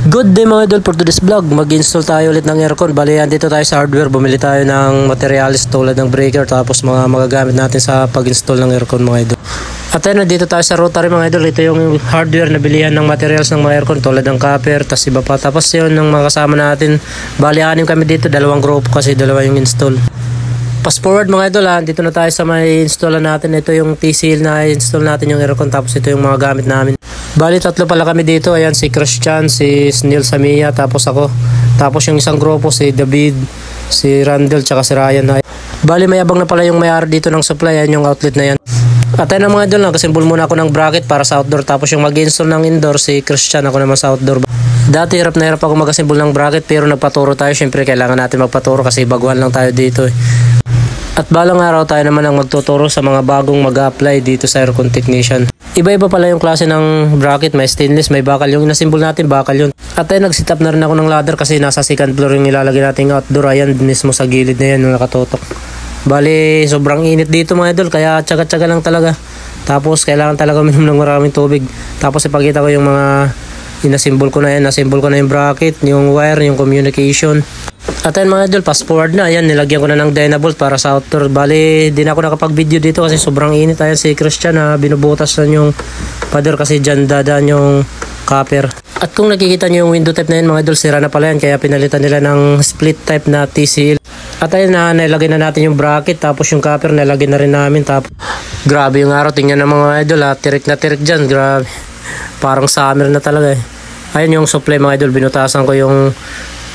Good day mga idol, for today's vlog, mag-install tayo ulit ng aircon. Bali yan, dito tayo sa hardware, bumili tayo ng materials tulad ng breaker, tapos mga magagamit natin sa pag-install ng aircon mga idol. At ayun, dito tayo sa rotary mga idol. Ito yung hardware na bilihan ng materials ng mga aircon tulad ng copper, tas iba pa. Tapos yun ng mga kasama natin. Bali 6 kami dito, 2 group kasi 2 yung install. Fast forward mga idol, dito na tayo sa may installan natin. Ito yung TCL na install natin yung aircon, tapos ito yung mga gamit namin. Bali 3 pala kami dito. Ayan, si Christian, si Snil Samia, tapos ako. Tapos yung isang grupo, si David, si Randall, tsaka si Ryan. Bali may abang na pala yung may-ari dito ng supply. Ayan yung outlet na yan. At ayun mga idol, nagasimbol muna ako ng bracket para sa outdoor. Tapos yung mag-install ng indoor, si Christian, ako naman sa outdoor. Dati hirap na hirap ako magasimbol ng bracket, pero nagpaturo tayo. Siyempre kailangan natin magpaturo kasi baguhan lang tayo dito eh. At balang araw tayo naman ang magtuturo sa mga bagong mag-apply dito sa aircon technician. Iba-iba pala yung klase ng bracket, may stainless, may bakal. Yung inasimbol natin, bakal yun. At ay nag-sit up na rin ako ng ladder kasi nasa second floor yung ilalagay nating outdoor. Ayan, mismo sa gilid na yan, nakatotok. Bali, sobrang init dito mga idol, kaya tsaga-tsaga lang talaga. Tapos kailangan talaga uminom ng maraming tubig. Tapos ipakita ko yung mga inasimbol ko na yan. Nasimbol ko na yung bracket, yung wire, yung communication. At ayun mga idol, fast forward na. Ayan, nilagyan ko na ng Dynabolt para sa outdoor. Bali, di na ako nakapag-video dito kasi sobrang init. Ayan si Christian na binubutas na yung pader kasi dyan dadaan yung copper. At kung nakikita nyo yung window type na yun mga idol, sira na pala yan. Kaya pinalitan nila ng split type na TCL. At ayun na, nilagay na natin yung bracket. Tapos yung copper, nilagay na rin namin. Tapos, grabe yung araw. Tingnan ng mga idol tirik na tirik dyan. Grabe. Parang summer na talaga eh. Ayun yung supply mga idol. Binutasan ko yung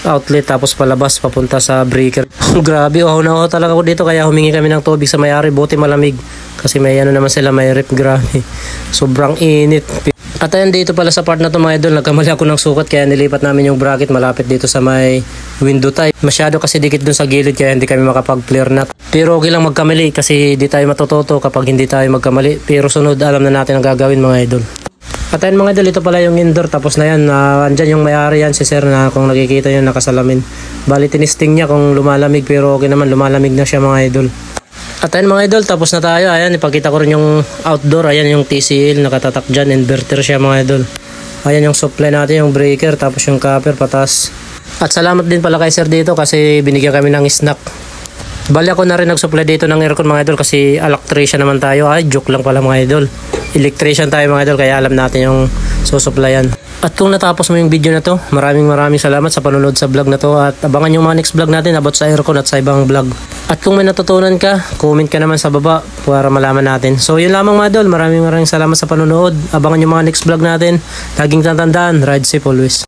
outlet tapos palabas papunta sa breaker. Grabe, na talaga ako dito kaya humingi kami ng tubig sa may-ari, buti malamig kasi may ano naman sila, may rep. Grabe, sobrang init. At ayun, dito pala sa part na to mga idol, nagkamali ako ng sukat kaya nilipat namin yung bracket malapit dito sa may window type. Masyado kasi dikit dun sa gilid kaya hindi kami makapag-flare nut. Pero okay lang magkamali kasi di tayo matututo kapag hindi tayo magkamali, pero sunod alam na natin ang gagawin mga idol. At ayun mga idol, ito pala yung indoor, tapos na yan, andyan yung may-ari yan si sir na kung nakikita nyo nakasalamin. Bali tinisting niya kung lumalamig, pero okay naman, lumalamig na siya mga idol. At ayun mga idol, tapos na tayo. Ayan, ipakita ko rin yung outdoor. Ayan yung TCL, nakatatak dyan, inverter siya mga idol. Ayan yung supply natin, yung breaker, tapos yung copper patas. At salamat din pala kay sir dito kasi binigyan kami ng snack. Bali ako na rin nag-supply dito ng aircon mga idol kasi electrician naman tayo. Ay, joke lang pala mga idol. Electrician tayo mga idol kaya alam natin yung susuplayan. At kung natapos mo yung video na to, maraming salamat sa panonood sa vlog na to. At abangan yung mga next vlog natin about sa aircon at sa ibang vlog. At kung may natutunan ka, comment ka naman sa baba para malaman natin. So yun lamang mga idol, maraming salamat sa panonood. Abangan yung mga next vlog natin. Laging tatandaan, ride safe always.